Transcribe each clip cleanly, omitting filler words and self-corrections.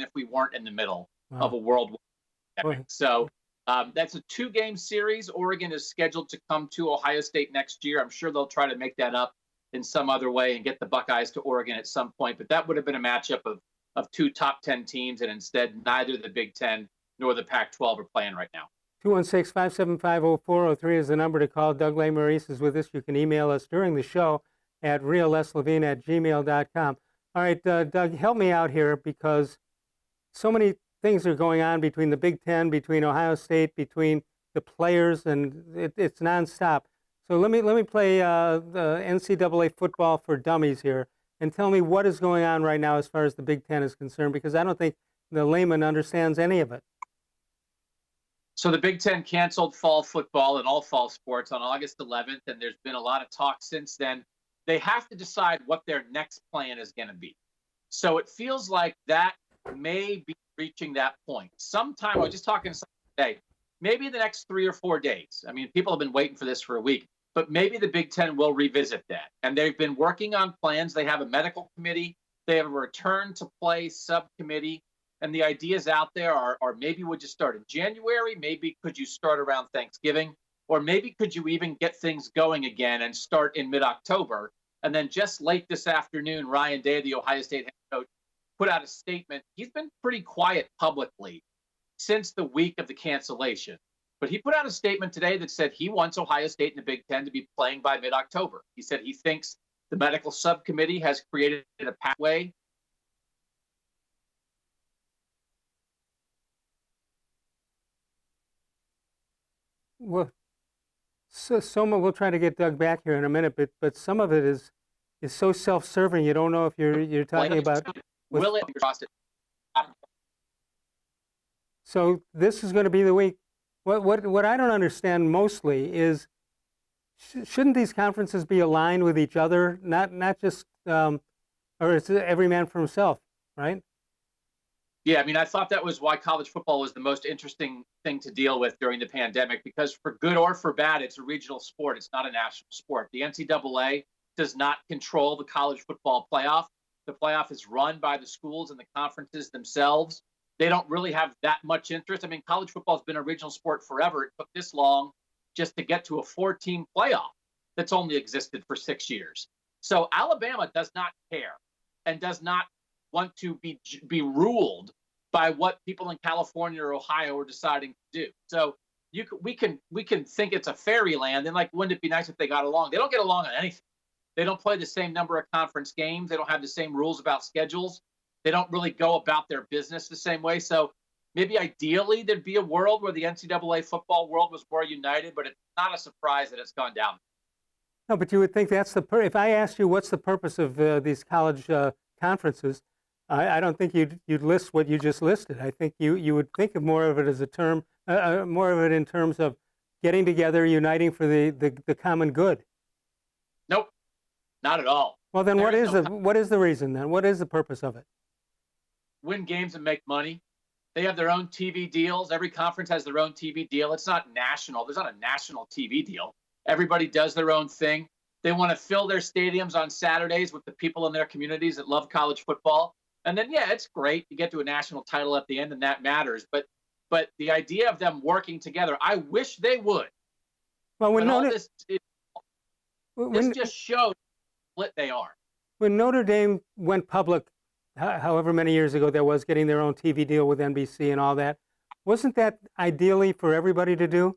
if we weren't in the middle Wow. of a world pandemic. Boy. So that's a 2-game series. Oregon is scheduled to come to Ohio State next year. I'm sure they'll try to make that up in some other way and get the Buckeyes to Oregon at some point. But that would have been a matchup of 2 top 10 teams, and instead neither the Big Ten nor the Pac-12 are playing right now. 216-575-0403 is the number to call. Doug Lesmerises is with us. You can email us during the show at reallesslevine@gmail.com. All right, Doug, help me out here because so many things are going on between the Big Ten, between Ohio State, between the players, and it's nonstop. So let me play the NCAA football for dummies here and tell me what is going on right now as far as the Big Ten is concerned, because I don't think the layman understands any of it. So the Big Ten canceled fall football and all fall sports on August 11th, and there's been a lot of talk since then. They have to decide what their next plan is going to be. So it feels like that may be reaching that point. Sometime, I was just talking to someone today, maybe the next 3 or 4 days. I mean, people have been waiting for this for a week, but maybe the Big Ten will revisit that. And they've been working on plans. They have a medical committee. They have a return to play subcommittee. And the ideas out there are maybe would you start in January? Maybe could you start around Thanksgiving? Or maybe could you even get things going again and start in mid-October? And then just late this afternoon, Ryan Day, the Ohio State head coach, put out a statement. He's been pretty quiet publicly since the week of the cancellation. But he put out a statement today that said he wants Ohio State and the Big Ten to be playing by mid-October. He said he thinks the medical subcommittee has created a pathway. Well, so we'll try to get Doug back here in a minute, but some of it is so self-serving. You don't know if you're talking about. Will it cost it? So this is going to be the week. What I don't understand mostly is shouldn't these conferences be aligned with each other, not just or it's every man for himself, right? Yeah, I mean, I thought that was why college football was the most interesting thing to deal with during the pandemic, because for good or for bad, it's a regional sport. It's not a national sport. The NCAA does not control the college football playoff. The playoff is run by the schools and the conferences themselves. They don't really have that much interest. I mean, college football has been a regional sport forever. It took this long just to get to a 4-team playoff that's only existed for 6 years. So Alabama does not care and does not want to be ruled by what people in California or Ohio are deciding to do. So we can think it's a fairyland, and like, wouldn't it be nice if they got along? They don't get along on anything. They don't play the same number of conference games. They don't have the same rules about schedules. They don't really go about their business the same way. So maybe ideally there'd be a world where the NCAA football world was more united, but it's not a surprise that it's gone down. No, but you would think that's if I asked you what's the purpose of these college conferences, I don't think you'd list what you just listed. I think you would think of more of it as a term, more of it in terms of getting together, uniting for the common good. Nope, not at all. Well, then what is the reason then? What is the purpose of it? Win games and make money. They have their own TV deals. Every conference has their own TV deal. It's not national. There's not a national TV deal. Everybody does their own thing. They want to fill their stadiums on Saturdays with the people in their communities that love college football. And then, yeah, it's great. You get to a national title at the end, and that matters. But the idea of them working together, I wish they would. Well, this just shows how split they are. When Notre Dame went public, however many years ago that was, getting their own TV deal with NBC and all that, wasn't that ideally for everybody to do?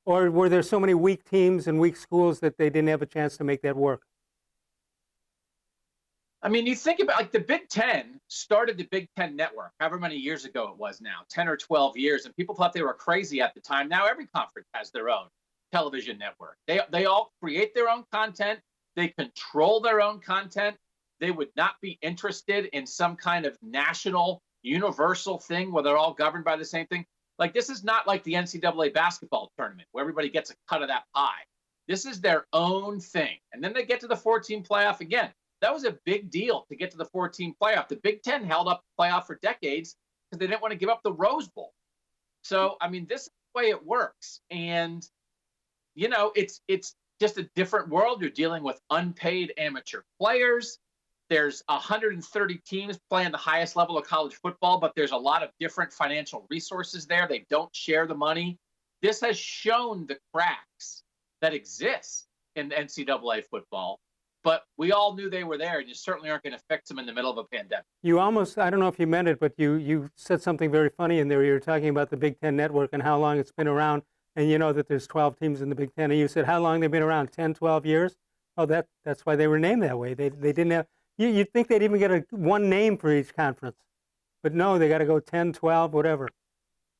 Or were there so many weak teams and weak schools that they didn't have a chance to make that work? I mean, you think about, like, the Big Ten started the Big Ten Network, however many years ago it was now, 10 or 12 years, and people thought they were crazy at the time. Now every conference has their own television network. They all create their own content. They control their own content. They would not be interested in some kind of national, universal thing where they're all governed by the same thing. Like, this is not like the NCAA basketball tournament where everybody gets a cut of that pie. This is their own thing. And then they get to the 4-team playoff again. That was a big deal to get to the 4-team playoff. The Big Ten held up the playoff for decades because they didn't want to give up the Rose Bowl. So, I mean, this is the way it works. And, you know, it's just a different world. You're dealing with unpaid amateur players. There's 130 teams playing the highest level of college football, but there's a lot of different financial resources there. They don't share the money. This has shown the cracks that exist in NCAA football, but we all knew they were there, and you certainly aren't going to fix them in the middle of a pandemic. You almost, I don't know if you meant it, but you said something very funny in there. You were talking about the Big Ten Network and how long it's been around, and you know that there's 12 teams in the Big Ten, and you said how long they've been around, 10, 12 years? Oh, that's why they were named that way. They didn't have, you'd think they'd even get one name for each conference, but no, they got to go 10, 12, whatever.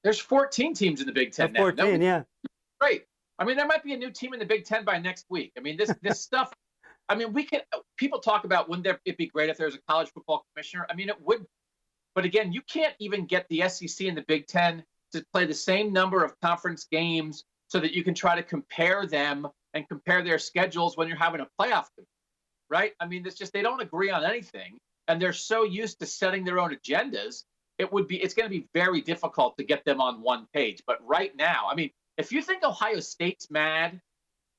There's 14 teams in the Big Ten now. 14, yeah. Great. I mean, there might be a new team in the Big Ten by next week. I mean, this stuff. I mean, people talk about wouldn't it be great if there was a college football commissioner? I mean, it would. But again, you can't even get the SEC and the Big Ten to play the same number of conference games so that you can try to compare them and compare their schedules when you're having a playoff game, right? I mean, it's just they don't agree on anything, and they're so used to setting their own agendas. It's going to be very difficult to get them on one page. But right now, I mean, if you think Ohio State's mad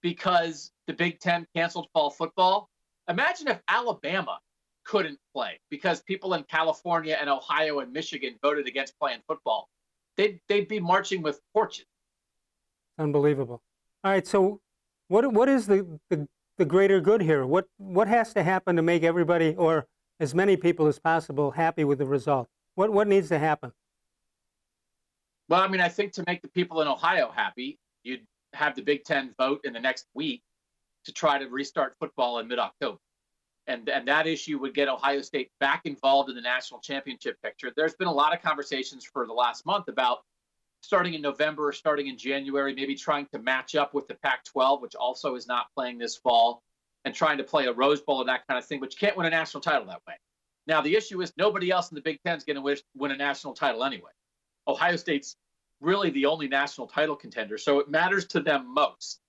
because the Big Ten canceled fall football, imagine if Alabama couldn't play because people in California and Ohio and Michigan voted against playing football. They'd be marching with torches. Unbelievable. All right, so what is the greater good here? What has to happen to make everybody, or as many people as possible, happy with the result? What needs to happen? Well, I mean, I think to make the people in Ohio happy, you'd have the Big Ten vote in the next week to try to restart football in mid-October. And that issue would get Ohio State back involved in the national championship picture. There's been a lot of conversations for the last month about starting in November or starting in January, maybe trying to match up with the Pac-12, which also is not playing this fall, and trying to play a Rose Bowl and that kind of thing, but you can't win a national title that way. Now, the issue is nobody else in the Big Ten is going to win a national title anyway. Ohio State's really the only national title contender, so it matters to them most.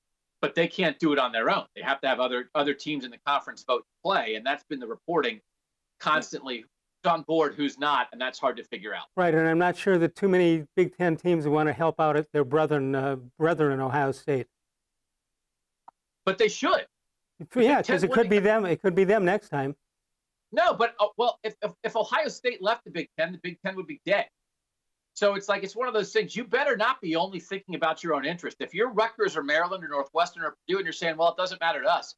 But they can't do it on their own. They have to have other teams in the conference vote to play, and that's been the reporting constantly. Who's on board, who's not, and that's hard to figure out. Right, and I'm not sure that too many Big Ten teams want to help out their brethren in Ohio State. But they should. Yeah, because it could be them. It could be them next time. No, but well, if Ohio State left the Big Ten would be dead. So it's like it's one of those things. You better not be only thinking about your own interest. If you're Rutgers or Maryland or Northwestern or Purdue and you're saying, well, it doesn't matter to us.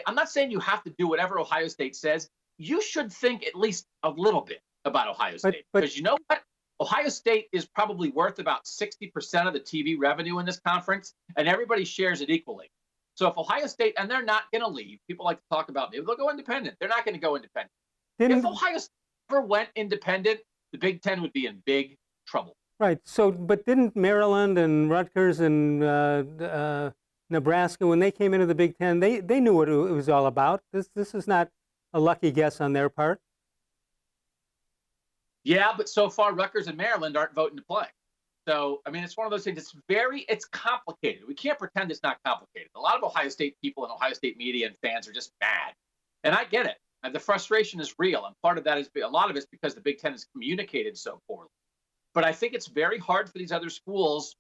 I'm not saying you have to do whatever Ohio State says. You should think at least a little bit about Ohio State. Because you know what? Ohio State is probably worth about 60% of the TV revenue in this conference, and everybody shares it equally. So if Ohio State, and they're not going to leave, people like to talk about maybe they'll go independent. They're not going to go independent. If Ohio State ever went independent, the Big Ten would be in big trouble. Right. So, but didn't Maryland and Rutgers and Nebraska, when they came into the Big Ten, they knew what it was all about. This is not a lucky guess on their part. Yeah, but so far Rutgers and Maryland aren't voting to play. So, I mean, it's one of those things. It's complicated. We can't pretend it's not complicated. A lot of Ohio State people and Ohio State media and fans are just mad. And I get it. And the frustration is real. And part of that is, a lot of it's because the Big Ten is communicated so poorly. But I think it's very hard for these other schools.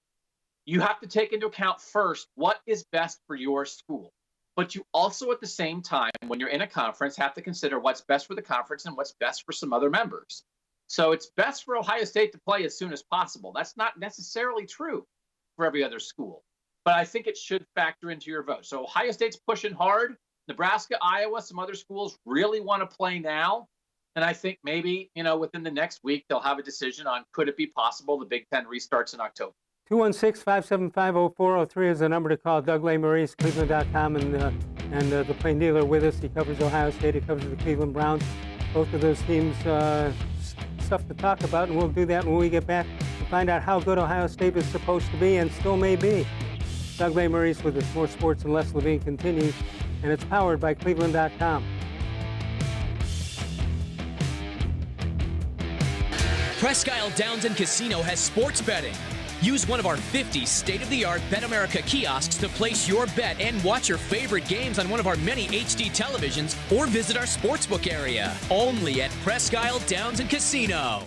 You have to take into account first what is best for your school. But you also, at the same time, when you're in a conference, have to consider what's best for the conference and what's best for some other members. So it's best for Ohio State to play as soon as possible. That's not necessarily true for every other school. But I think it should factor into your vote. So Ohio State's pushing hard. Nebraska, Iowa, some other schools really want to play now. And I think maybe, within the next week, they'll have a decision on could it be possible the Big Ten restarts in October. 216-575-0403 is the number to call. Doug Lesmerises, cleveland.com, and the plain dealer with us. He covers Ohio State. He covers the Cleveland Browns. Both of those teams, stuff to talk about, and we'll do that when we get back to find out how good Ohio State is supposed to be and still may be. Doug Lesmerises with us. More Sports and Les Levine continues, and it's powered by cleveland.com. Presque Isle Downs and Casino has sports betting. Use one of our 50 state-of-the-art Bet America kiosks to place your bet and watch your favorite games on one of our many HD televisions, or visit our sportsbook area. Only at Presque Isle Downs and Casino.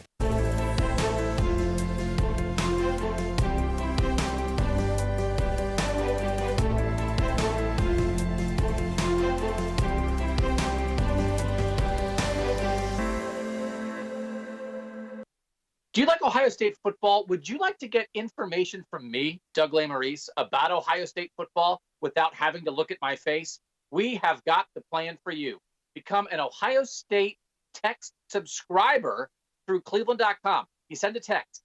Do you like Ohio State football? Would you like to get information from me, Doug Lesmerises, about Ohio State football without having to look at my face? We have got the plan for you. Become an Ohio State text subscriber through cleveland.com. You send a text,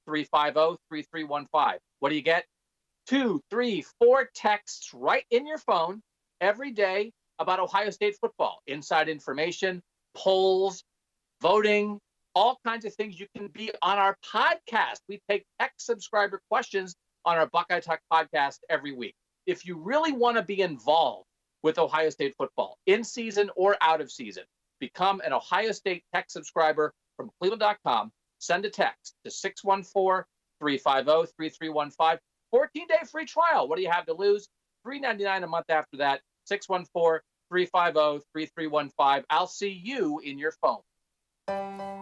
614-350-3315. What do you get? 2, 3, 4 texts right in your phone every day about Ohio State football. Inside information, polls, voting, all kinds of things. You can be on our podcast. We take text subscriber questions on our Buckeye Talk podcast every week. If you really want to be involved with Ohio State football, in season or out of season, become an Ohio State text subscriber from cleveland.com. Send a text to 614-350-3315. 14-day free trial. What do you have to lose? $3.99 a month after that. 614-350-3315. I'll see you in your phone.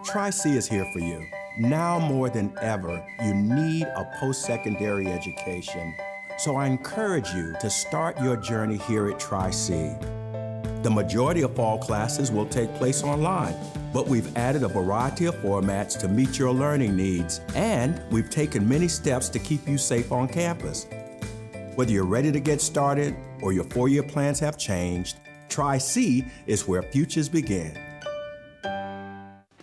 Tri-C is here for you. Now more than ever, you need a post-secondary education. So I encourage you to start your journey here at Tri-C. The majority of fall classes will take place online, but we've added a variety of formats to meet your learning needs, and we've taken many steps to keep you safe on campus. Whether you're ready to get started or your four-year plans have changed, Tri-C is where futures begin.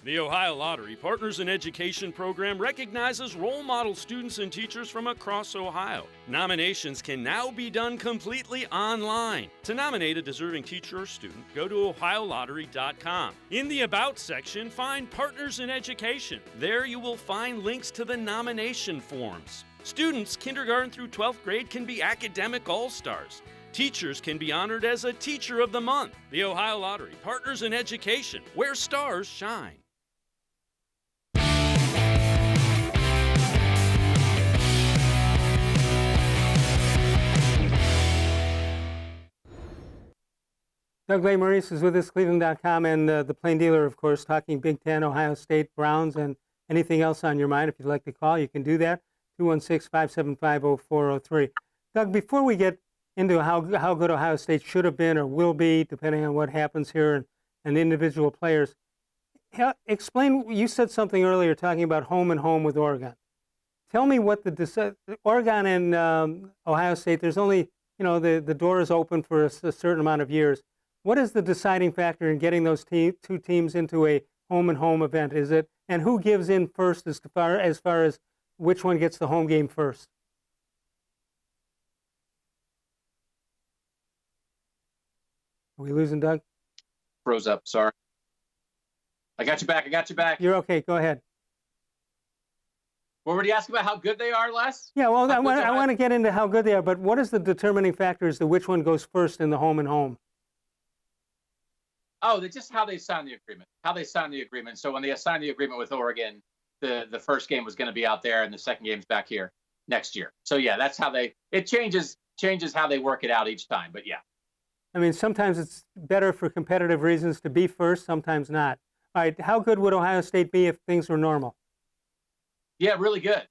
The Ohio Lottery Partners in Education program recognizes role model students and teachers from across Ohio. Nominations can now be done completely online. To nominate a deserving teacher or student, go to ohiolottery.com. In the About section, find Partners in Education. There you will find links to the nomination forms. Students kindergarten through 12th grade can be academic all-stars. Teachers can be honored as a Teacher of the Month. The Ohio Lottery Partners in Education, where stars shine. Doug Lesmerises is with us, cleveland.com, and the Plain Dealer, of course, talking Big Ten, Ohio State, Browns, and anything else on your mind. If you'd like to call, you can do that, 216-575-0403. Doug, before we get into how good Ohio State should have been or will be, depending on what happens here and individual players, explain, you said something earlier talking about home and home with Oregon. Tell me what Oregon and Ohio State, there's only, the door is open for a certain amount of years. What is the deciding factor in getting those two teams into a home and home event? Is it, and who gives in first as far as which one gets the home game first? Are we losing Doug? Froze up, sorry. I got you back. You're okay, go ahead. What were you asking about how good they are, Les? Yeah, well, I want to get into how good they are, but what is the determining factor as to which one goes first in the home and home? Oh, that's just how they signed the agreement. So when they signed the agreement with Oregon, the first game was going to be out there and the second game's back here next year. So yeah, that's how it changes how they work it out each time. But yeah. I mean, sometimes it's better for competitive reasons to be first, sometimes not. All right, how good would Ohio State be if things were normal? Yeah, really good.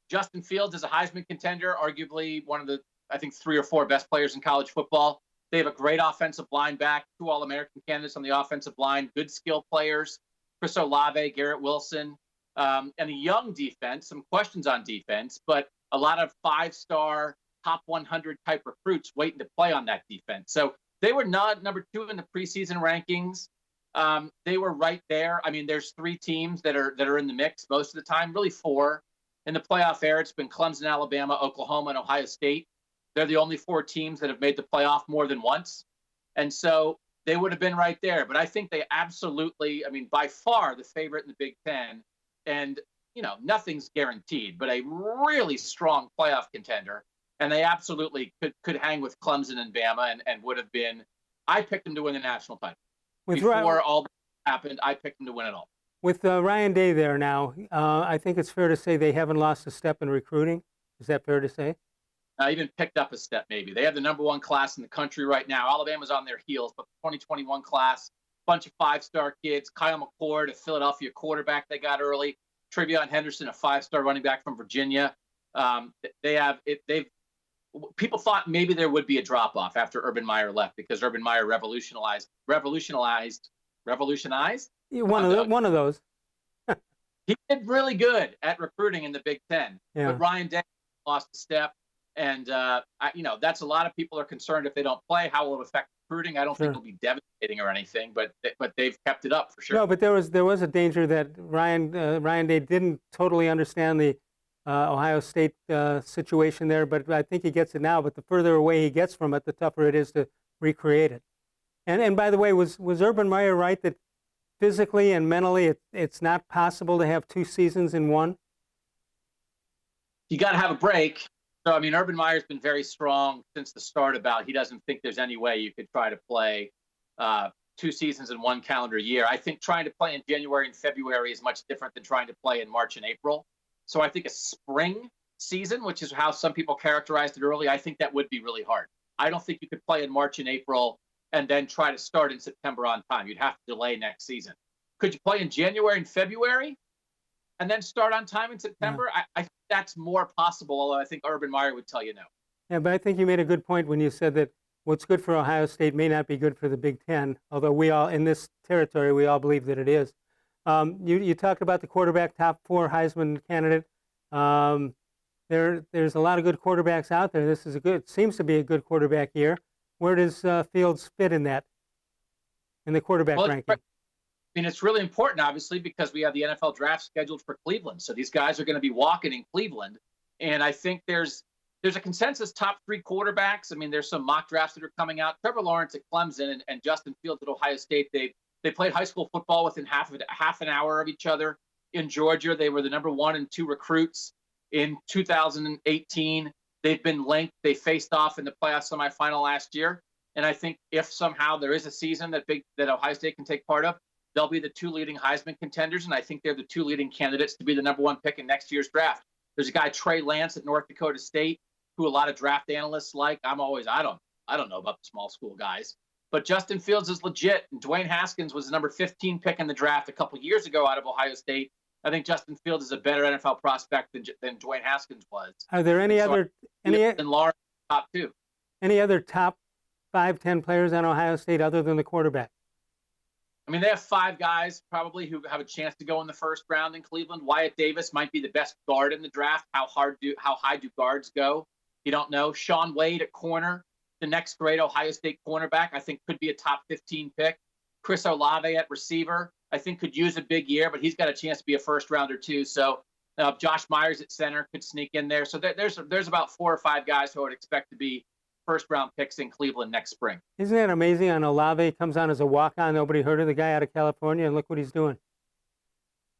Justin Fields is a Heisman contender, arguably one of the, I think, 3 or 4 best players in college football. They have a great offensive line back, 2 All-American candidates on the offensive line, good skill players, Chris Olave, Garrett Wilson, and a young defense, some questions on defense, but a lot of 5-star, top 100 type recruits waiting to play on that defense. So they were not number 2 in the preseason rankings. They were right there. I mean, there's 3 teams that are in the mix most of the time, really 4. In the playoff era, it's been Clemson, Alabama, Oklahoma, and Ohio State. They're the only 4 teams that have made the playoff more than once. And so they would have been right there. But I think they absolutely, by far the favorite in the Big Ten. And, nothing's guaranteed, but a really strong playoff contender. And they absolutely could hang with Clemson and Bama and would have been, I picked them to win the national title. Before all that happened, I picked them to win it all. With Ryan Day there now, I think it's fair to say they haven't lost a step in recruiting. Is that fair to say? Even picked up a step, maybe. They have the number 1 class in the country right now. Alabama's on their heels, but the 2021 class, bunch of 5-star kids. Kyle McCord, a Philadelphia quarterback they got early. Trevion Henderson, a 5-star running back from Virginia. People thought maybe there would be a drop-off after Urban Meyer left because Urban Meyer revolutionized. One of those. He did really good at recruiting in the Big Ten, Yeah. but Ryan Day lost a step. And, that's a lot of people are concerned if they don't play, how will it affect recruiting? I don't think Sure. it'll be devastating or anything, but they've kept it up for sure. No, but there was a danger that Ryan Day didn't totally understand the Ohio State situation there, but I think he gets it now. But the further away he gets from it, the tougher it is to recreate it. And by the way, was Urban Meyer right that physically and mentally it's not possible to have 2 seasons in one? You got to have a break. So, I mean, Urban Meyer's been very strong since the start about he doesn't think there's any way you could try to play 2 seasons in one calendar year. I think trying to play in January and February is much different than trying to play in March and April. So I think a spring season, which is how some people characterized it early, I think that would be really hard. I don't think you could play in March and April and then try to start in September on time. You'd have to delay next season. Could you play in January and February and then start on time in September? Yeah. I think that's more possible, although I think Urban Meyer would tell you no. Yeah, but I think you made a good point when you said that what's good for Ohio State may not be good for the Big Ten, although we all, in this territory, we all believe that it is. You talked about the quarterback, top 4 Heisman candidate. There's a lot of good quarterbacks out there. This is seems to be a good quarterback year. Where does Fields fit in that, in the quarterback ranking? I mean, it's really important, obviously, because we have the NFL draft scheduled for Cleveland. So these guys are going to be walking in Cleveland. And I think there's a consensus top 3 quarterbacks. I mean, there's some mock drafts that are coming out. Trevor Lawrence at Clemson and Justin Fields at Ohio State, they played high school football within half an hour of each other. In Georgia, they were the number 1 and 2 recruits in 2018. They've been linked. They faced off in the playoff semifinal last year. And I think if somehow there is a season that Ohio State can take part of, they'll be the 2 leading Heisman contenders. And I think they're the 2 leading candidates to be the number 1 pick in next year's draft. There's a guy, Trey Lance at North Dakota State, who a lot of draft analysts like. I don't know about the small school guys. But Justin Fields is legit. And Dwayne Haskins was the number 15 pick in the draft a couple years ago out of Ohio State. I think Justin Fields is a better NFL prospect than Dwayne Haskins was. Are there any Lawrence top 2? Any other top 5-10 players on Ohio State other than the quarterback? I mean, they have 5 guys probably who have a chance to go in the first round in Cleveland. Wyatt Davis might be the best guard in the draft. How high do guards go? You don't know. Shaun Wade at corner, the next great Ohio State cornerback, I think could be a top 15 pick. Chris Olave at receiver, I think could use a big year, but he's got a chance to be a first rounder too. So Josh Myers at center could sneak in there. So there's about 4 or 5 guys who I would expect to be first round picks in Cleveland next spring. Isn't that amazing? On Olave comes on as a walk-on. Nobody heard of the guy out of California, and look what he's doing.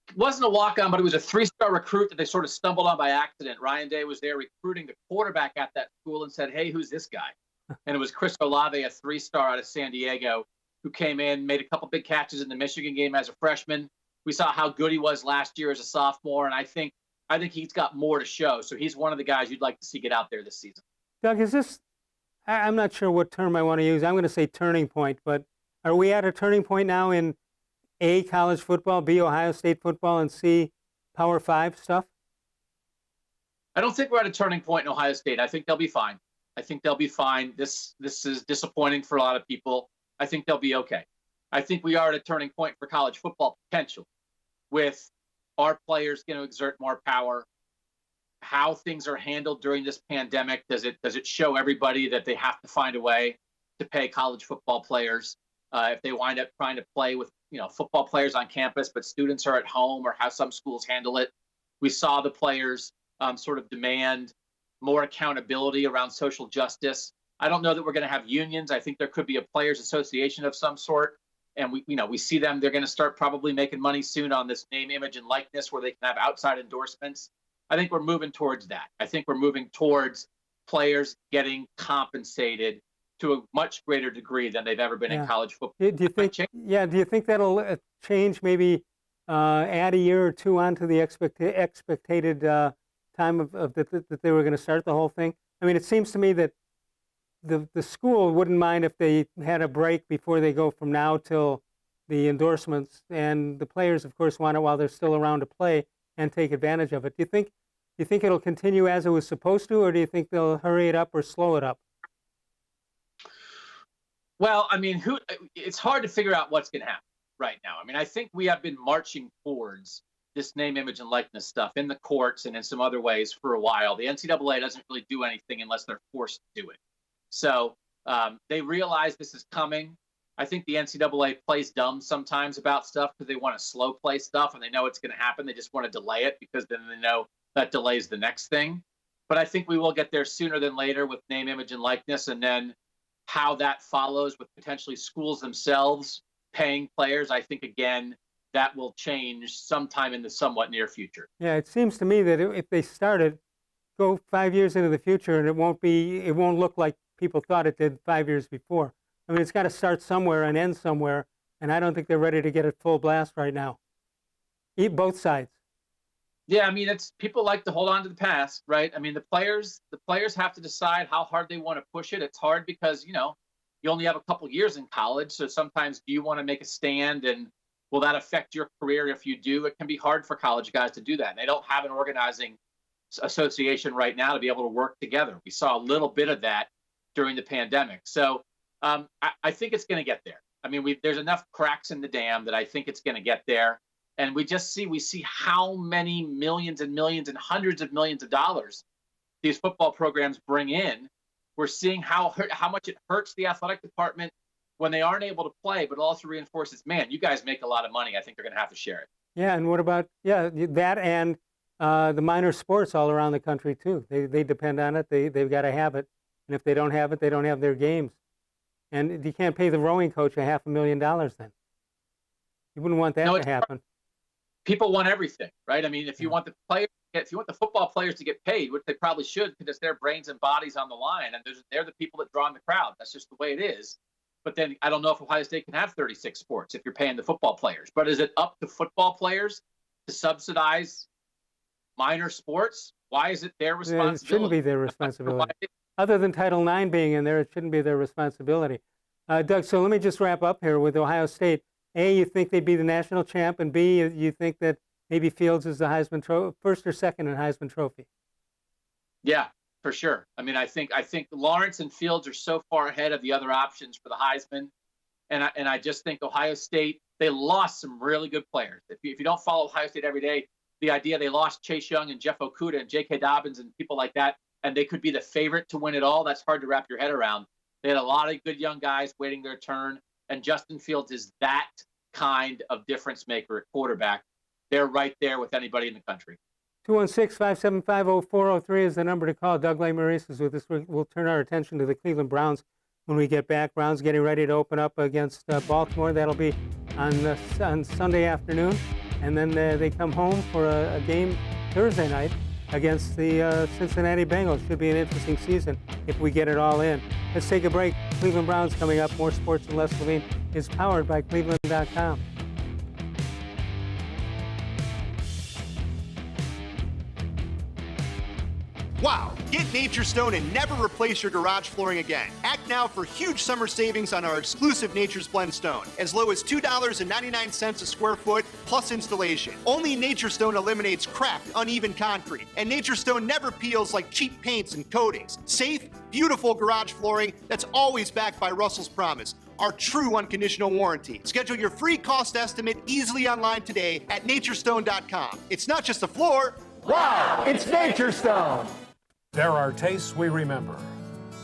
It wasn't a walk-on, but it was a 3-star recruit that they sort of stumbled on by accident. Ryan Day was there recruiting the quarterback at that school and said, "Hey, who's this guy?" And it was Chris Olave, a 3-star out of San Diego, who came in, made a couple big catches in the Michigan game as a freshman. We saw how good he was last year as a sophomore, and I think he's got more to show. So he's one of the guys you'd like to see get out there this season. Doug, is this, I'm not sure what term I want to use. I'm going to say turning point, but are we at a turning point now in A, college football, B, Ohio State football, and C, Power 5 stuff? I don't think we're at a turning point in Ohio State. I think they'll be fine. This is disappointing for a lot of people. I think they'll be okay. I think we are at a turning point for college football potential, with our players going to exert more power. How things are handled during this pandemic, does it show everybody that they have to find a way to pay college football players if they wind up trying to play with football players on campus, but students are at home, or how some schools handle it? We saw the players sort of demand more accountability around social justice. I don't know that we're going to have unions. I think there could be a players association of some sort. And we see them, they're going to start probably making money soon on this name, image, and likeness where they can have outside endorsements. I think we're moving towards that. I think we're moving towards players getting compensated to a much greater degree than they've ever been in college football. Do you think that'll change, maybe add a year or 2 onto the expected time that they were going to start the whole thing? I mean, it seems to me that the school wouldn't mind if they had a break before they go from now till the endorsements, and the players, of course, want it while they're still around to play and take advantage of it. Do you think it'll continue as it was supposed to, or do you think they'll hurry it up or slow it up? Well, I mean, it's hard to figure out what's going to happen right now. I mean, I think we have been marching towards this name, image, and likeness stuff in the courts and in some other ways for a while. The NCAA doesn't really do anything unless they're forced to do it. So they realize this is coming. I think the NCAA plays dumb sometimes about stuff because they want to slow play stuff and they know it's going to happen. They just want to delay it because then they know that delays the next thing. But I think we will get there sooner than later with name, image, and likeness, and then how that follows with potentially schools themselves paying players. I think, again, that will change sometime in the somewhat near future. Yeah, it seems to me that if they started, go 5 years into the future, and it won't look like people thought it did 5 years before. I mean, it's got to start somewhere and end somewhere, and I don't think they're ready to get it full blast right now. Eat both sides. Yeah, I mean, it's people like to hold on to the past, right? I mean, the players have to decide how hard they want to push it. It's hard because, you only have a couple years in college. So sometimes do you want to make a stand, and will that affect your career if you do? It can be hard for college guys to do that. And they don't have an organizing association right now to be able to work together. We saw a little bit of that during the pandemic. So I think it's going to get there. I mean, there's enough cracks in the dam that I think it's going to get there. And we see how many millions and millions and hundreds of millions of dollars these football programs bring in. We're seeing how much it hurts the athletic department when they aren't able to play, but it also reinforces, man, you guys make a lot of money. I think they're going to have to share it. Yeah, and what about that and the minor sports all around the country too? They depend on it. They've got to have it, and if they don't have it, they don't have their games. And you can't pay the rowing coach $500,000 then. You wouldn't want that to happen. People want everything, right? I mean, if you want the football players to get paid, which they probably should, because it's their brains and bodies on the line, and they're the people that draw in the crowd. That's just the way it is. But then I don't know if Ohio State can have 36 sports if you're paying the football players. But is it up to football players to subsidize minor sports? Why is it their responsibility? It shouldn't be their responsibility. Other than Title IX being in there, it shouldn't be their responsibility. Doug, so let me just wrap up here with Ohio State. A, you think they'd be the national champ, and B, you think that maybe Fields is the Heisman Trophy, first or second in Heisman Trophy? Yeah, for sure. I mean, I think Lawrence and Fields are so far ahead of the other options for the Heisman, and I just think Ohio State, they lost some really good players. If you don't follow Ohio State every day, the idea they lost Chase Young and Jeff Okudah and J.K. Dobbins and people like that, and they could be the favorite to win it all, that's hard to wrap your head around. They had a lot of good young guys waiting their turn. And Justin Fields is that kind of difference maker at quarterback. They're right there with anybody in the country. 216-575-0403 is the number to call. Doug Lesmerises is with us. We'll turn our attention to the Cleveland Browns when we get back. Browns getting ready to open up against Baltimore. That'll be on Sunday afternoon. And then they come home for a game Thursday night against the Cincinnati Bengals. Should be an interesting season if we get it all in. Let's take a break. Cleveland Browns coming up. More Sports Les Levine is powered by cleveland.com. Wow! Get Nature Stone and never replace your garage flooring again. Act now for huge summer savings on our exclusive Nature's Blend Stone, as low as $2.99 a square foot plus installation. Only Nature Stone eliminates cracked, uneven concrete, and Nature Stone never peels like cheap paints and coatings. Safe, beautiful garage flooring that's always backed by Russell's Promise, our true unconditional warranty. Schedule your free cost estimate easily online today at naturestone.com. It's not just a floor. Wow, it's Nature Stone. There are tastes we remember.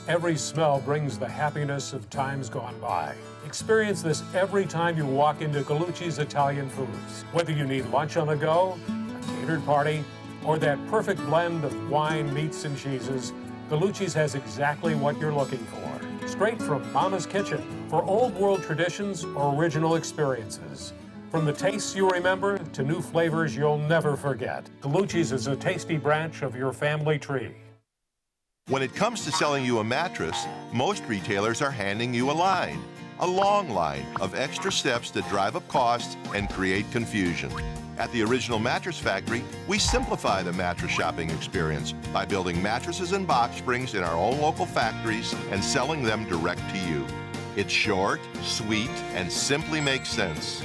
Every smell brings the happiness of times gone by. Experience this every time you walk into Gallucci's Italian Foods. Whether you need lunch on the go, a catered party, or that perfect blend of wine, meats, and cheeses, Gallucci's has exactly what you're looking for. Straight from Mama's Kitchen for old world traditions or original experiences. From the tastes you remember to new flavors you'll never forget. Gallucci's is a tasty branch of your family tree. When it comes to selling you a mattress, most retailers are handing you a long line of extra steps that drive up costs and create confusion. At the Original Mattress Factory, we simplify the mattress shopping experience by building mattresses and box springs in our own local factories and selling them direct to you. It's short, sweet, and simply makes sense.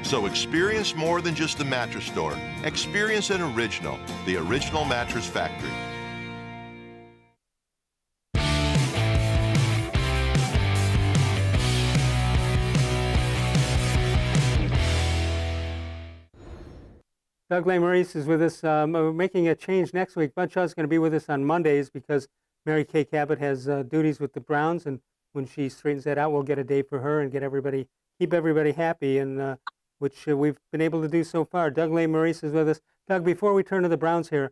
So experience more than just the mattress store. Experience an original, the Original Mattress Factory. Doug Lesmerises is with us. We're making a change next week. Bud Shaw's going to be with us on Mondays because Mary Kay Cabot has duties with the Browns, and when she straightens that out, we'll get a day for her and keep everybody happy, and which we've been able to do so far. Doug Lesmerises is with us. Doug, before we turn to the Browns here,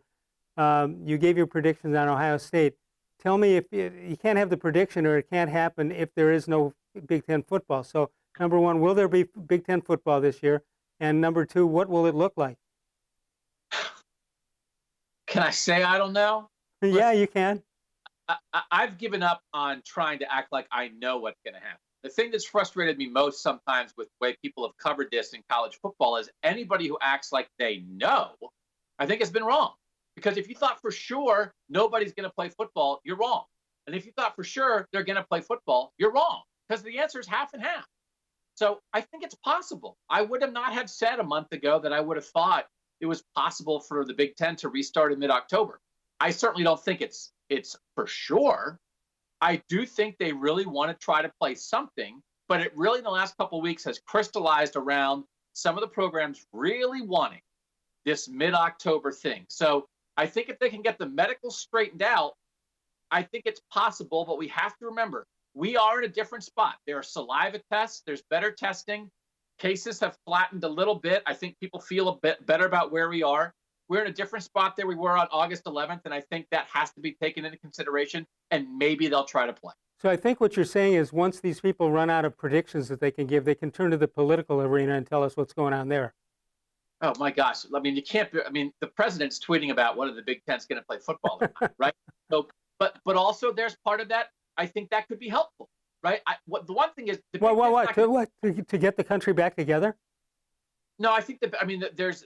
you gave your predictions on Ohio State. Tell me if you can't have the prediction, or it can't happen if there is no Big Ten football. So, number one, will there be Big Ten football this year? And number two, what will it look like? Can I say I don't know? Yeah, you can. I've given up on trying to act like I know what's going to happen. The thing that's frustrated me most sometimes with the way people have covered this in college football is anybody who acts like they know, I think has been wrong. Because if you thought for sure nobody's going to play football, you're wrong. And if you thought for sure they're going to play football, you're wrong. Because the answer is half and half. So I think it's possible. I would have not have said a month ago that I would have thought it was possible for the Big Ten to restart in mid-October. I certainly don't think it's for sure. I do think they really want to try to play something, but it really in the last couple of weeks has crystallized around some of the programs really wanting this mid-October thing. So I think if they can get the medical straightened out, I think it's possible, but we have to remember, we are in a different spot. There are saliva tests. There's better testing. Cases have flattened a little bit. I think people feel a bit better about where we are. We're in a different spot than we were on August 11th, and I think that has to be taken into consideration, and maybe they'll try to play. So I think what you're saying is once these people run out of predictions that they can give, they can turn to the political arena and tell us what's going on there. Oh, my gosh. I mean, you can't – I mean, the president's tweeting about whether the Big Ten's going to play football or not, right? So, but also there's part of that. I think that could be helpful, right? The one thing is – To get the country back together? No, I think there's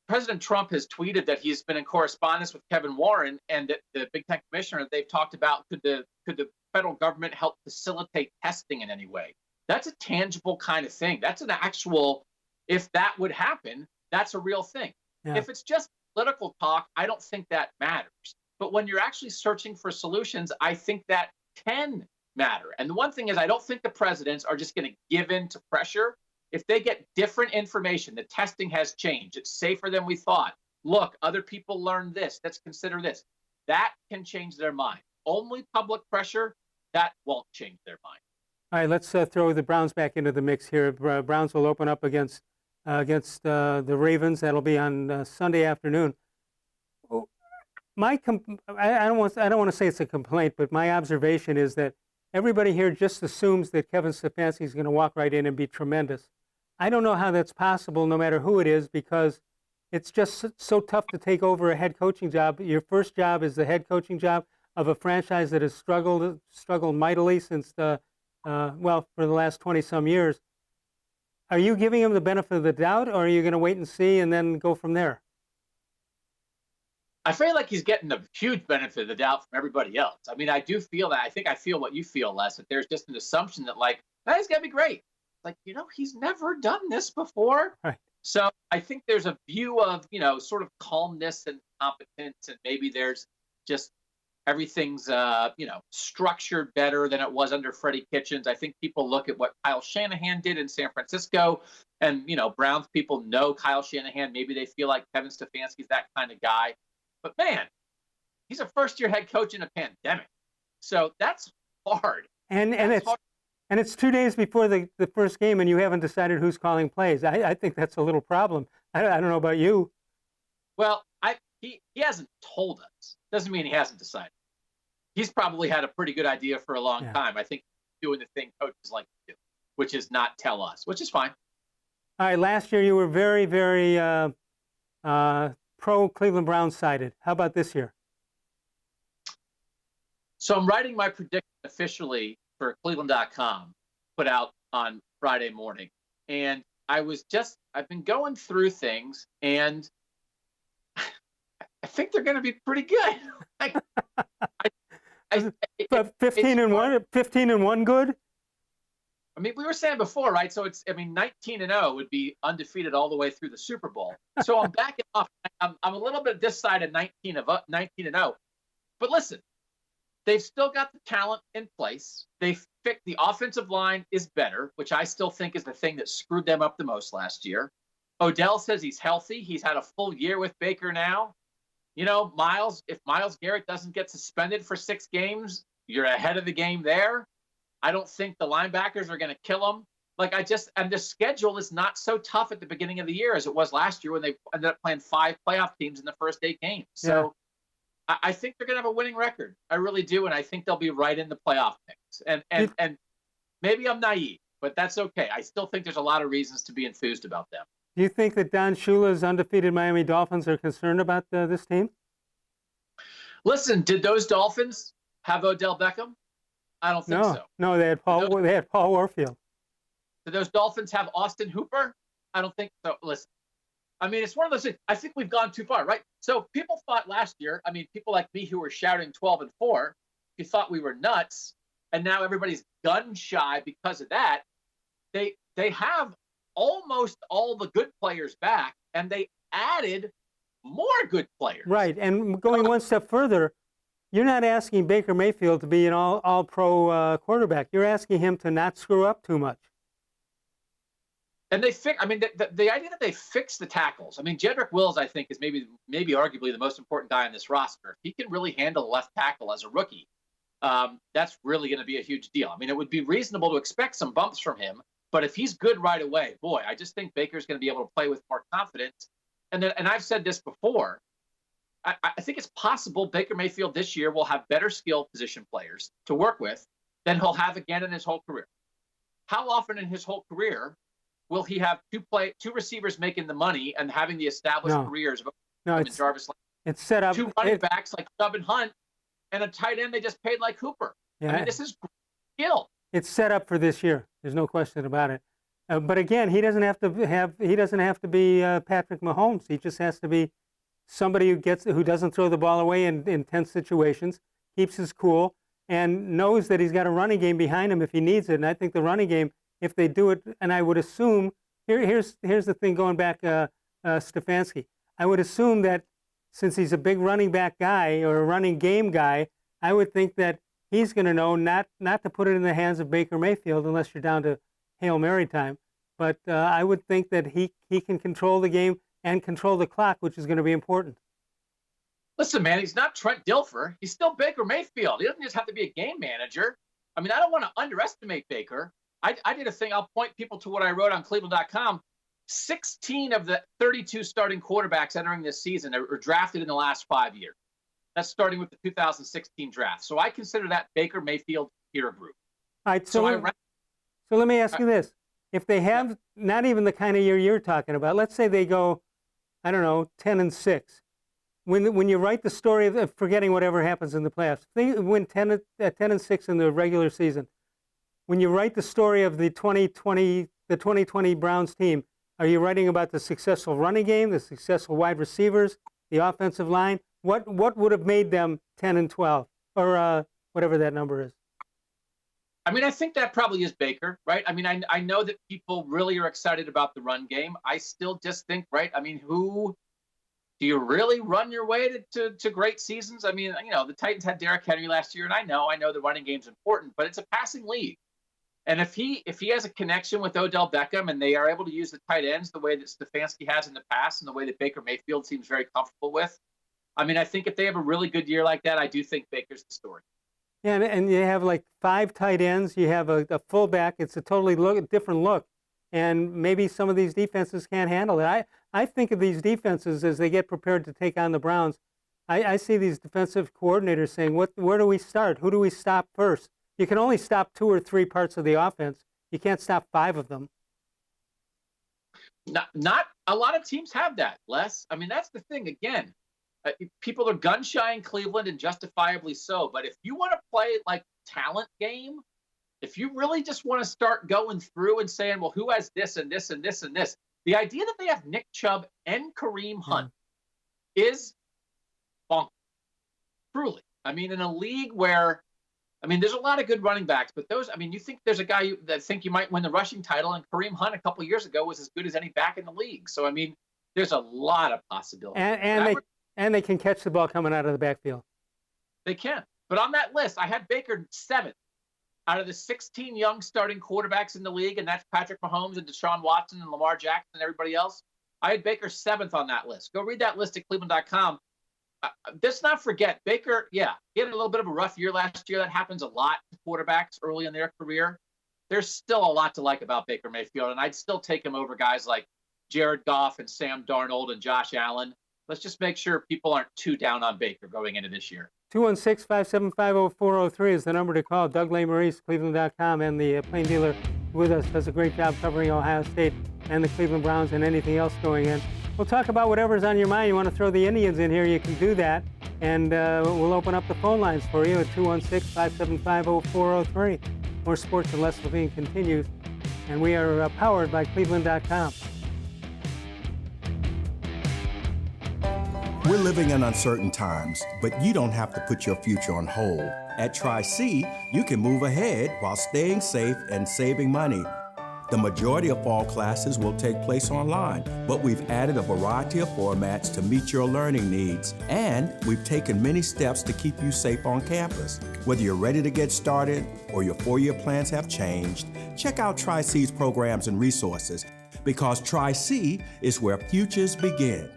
President Trump has tweeted that he's been in correspondence with Kevin Warren and that the Big Ten commissioner. They've talked about could the federal government help facilitate testing in any way? That's a tangible kind of thing. That's an actual. If that would happen, that's a real thing. Yeah. If it's just political talk, I don't think that matters. But when you're actually searching for solutions, I think that can matter. And the one thing is, I don't think the presidents are just going to give in to pressure. If they get different information, the testing has changed, it's safer than we thought. Look, other people learned this. Let's consider this. That can change their mind. Only public pressure, that won't change their mind. All right, let's throw the Browns back into the mix here. Browns will open up against the Ravens. That'll be on Sunday afternoon. I don't want to say it's a complaint, but my observation is that everybody here just assumes that Kevin Stefanski is going to walk right in and be tremendous. I don't know how that's possible, no matter who it is, because it's just so tough to take over a head coaching job. Your first job is the head coaching job of a franchise that has struggled mightily since for the last 20-some years. Are you giving him the benefit of the doubt, or are you going to wait and see and then go from there? I feel like he's getting a huge benefit of the doubt from everybody else. I mean, I do feel that. I think I feel what you feel, Les, that there's just an assumption that, he's going to be great. Like, he's never done this before. Right. So I think there's a view of, sort of calmness and competence, and maybe there's just everything's, structured better than it was under Freddie Kitchens. I think people look at what Kyle Shanahan did in San Francisco, and, Browns people know Kyle Shanahan. Maybe they feel like Kevin Stefanski's that kind of guy. But, man, he's a first-year head coach in a pandemic. So that's hard. And it's 2 days before the first game, and you haven't decided who's calling plays. I think that's a little problem. I don't know about you. Well, he hasn't told us. Doesn't mean he hasn't decided. He's probably had a pretty good idea for a long time. I think he's doing the thing coaches like to do, which is not tell us, which is fine. All right, last year you were very, very pro-Cleveland Browns sided. How about this year? So I'm writing my prediction officially for cleveland.com, put out on Friday morning. And I've been going through things, and I think they're going to be pretty good. But 15-1 good? I mean, we were saying before, right? So 19-0 would be undefeated all the way through the Super Bowl. So I'm backing off. I'm a little bit this side of 19-0. But listen, they've still got the talent in place. The offensive line is better, which I still think is the thing that screwed them up the most last year. Odell says he's healthy. He's had a full year with Baker now. You know, if Myles Garrett doesn't get suspended for 6 games, you're ahead of the game there. I don't think the linebackers are going to kill him. And the schedule is not so tough at the beginning of the year as it was last year when they ended up playing 5 playoff teams in the first 8 games. So I think they're going to have a winning record. I really do. And I think they'll be right in the playoff mix. And maybe I'm naive, but that's okay. I still think there's a lot of reasons to be enthused about them. Do you think that Don Shula's undefeated Miami Dolphins are concerned about this team? Listen, did those Dolphins have Odell Beckham? I don't think so. No, they had Paul Warfield. Did those Dolphins have Austin Hooper? I don't think so. Listen, I mean, it's one of those things. I think we've gone too far, right? So people thought last year, I mean, people like me who were shouting 12-4, who thought we were nuts, and now everybody's gun shy because of that. They have almost all the good players back, and they added more good players. Right, and going one step further, you're not asking Baker Mayfield to be an all-pro quarterback. You're asking him to not screw up too much. And the idea that they fix the tackles. I mean, Jedrick Wills, I think, is maybe arguably the most important guy on this roster. If he can really handle left tackle as a rookie, that's really going to be a huge deal. I mean, it would be reasonable to expect some bumps from him, but if he's good right away, boy, I just think Baker's going to be able to play with more confidence. And I've said this before, I think it's possible Baker Mayfield this year will have better skill position players to work with than he'll have again in his whole career. How often in his whole career will he have two receivers making the money and having the established careers of Jarvis? It's set up. 2 running backs like Chubb and Hunt, and a tight end they just paid like Hooper. Yeah, I mean, this is skill. It's set up for this year. There's no question about it. But again, he doesn't have to be Patrick Mahomes. He just has to be somebody who doesn't throw the ball away in tense situations, keeps his cool, and knows that he's got a running game behind him if he needs it. And I think the running game, if they do it, and I would assume here's the thing going back, Stefanski. I would assume that since he's a big running back guy or a running game guy, I would think that he's going to know not to put it in the hands of Baker Mayfield unless you're down to Hail Mary time. But I would think that he can control the game and control the clock, which is going to be important. Listen, man, he's not Trent Dilfer. He's still Baker Mayfield. He doesn't just have to be a game manager. I mean, I don't want to underestimate Baker. I did a thing. I'll point people to what I wrote on cleveland.com. 16 of the 32 starting quarterbacks entering this season are drafted in the last 5 years. That's starting with the 2016 draft. So I consider that Baker Mayfield peer group. All right, so let me ask you this. If they have not even the kind of year you're talking about, let's say they go, 10-6. When you write the story of forgetting whatever happens in the playoffs, they win 10-6 in the regular season. When you write the story of the 2020 Browns team, are you writing about the successful running game, the successful wide receivers, the offensive line? What would have made them 10-12 or whatever that number is? I mean, I think that probably is Baker, right? I mean, I know that people really are excited about the run game. I still just think, right? I mean, who do you really run your way to great seasons? I mean, the Titans had Derrick Henry last year, and I know the running game's important, but it's a passing league. And if he has a connection with Odell Beckham and they are able to use the tight ends the way that Stefanski has in the past and the way that Baker Mayfield seems very comfortable with, I mean, I think if they have a really good year like that, I do think Baker's the story. Yeah, and you have like 5 tight ends. You have a fullback. It's a totally different look. And maybe some of these defenses can't handle it. I think of these defenses as they get prepared to take on the Browns. I see these defensive coordinators saying, where do we start? Who do we stop first? You can only stop 2 or 3 parts of the offense. You can't stop 5 of them. Not a lot of teams have that, Les. I mean, that's the thing. Again, people are gun shy in Cleveland, and justifiably so. But if you want to play like talent game, if you really just want to start going through and saying, well, who has this and this and this and this, the idea that they have Nick Chubb and Kareem Hunt is bonkers. Truly. I mean, in a league where, there's a lot of good running backs, but you think there's a guy that think you might win the rushing title, and Kareem Hunt a couple of years ago was as good as any back in the league. So, there's a lot of possibilities. And they can catch the ball coming out of the backfield. They can. But on that list, I had Baker 7th out of the 16 young starting quarterbacks in the league, and that's Patrick Mahomes and Deshaun Watson and Lamar Jackson and everybody else. I had Baker 7th on that list. Go read that list at cleveland.com. Let's not forget, Baker, he had a little bit of a rough year last year. That happens a lot to quarterbacks early in their career. There's still a lot to like about Baker Mayfield, and I'd still take him over guys like Jared Goff and Sam Darnold and Josh Allen. Let's just make sure people aren't too down on Baker going into this year. 216-575-0403 is the number to call. Doug Lesmerises, cleveland.com, and the Plain Dealer with us does a great job covering Ohio State and the Cleveland Browns and anything else going in. We'll talk about whatever's on your mind. You want to throw the Indians in here, you can do that. And we'll open up the phone lines for you at 216-575-0403. More Sports and Les Levine continues. And we are powered by cleveland.com. We're living in uncertain times, but you don't have to put your future on hold. At Tri-C, you can move ahead while staying safe and saving money. The majority of fall classes will take place online, but we've added a variety of formats to meet your learning needs, and we've taken many steps to keep you safe on campus. Whether you're ready to get started or your four-year plans have changed, check out Tri-C's programs and resources, because Tri-C is where futures begin.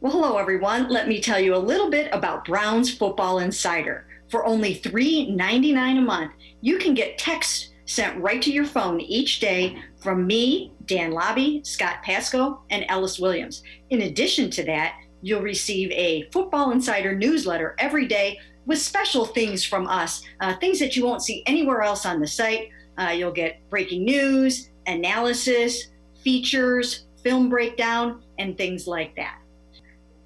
Well, hello, everyone. Let me tell you a little bit about Browns Football Insider. For only $3.99 a month, you can get text sent right to your phone each day from me, Dan Lobby, Scott Pasco, and Ellis Williams. In addition to that, you'll receive a Football Insider newsletter every day with special things from us, things that you won't see anywhere else on the site. You'll get breaking news, analysis, features, film breakdown, and things like that.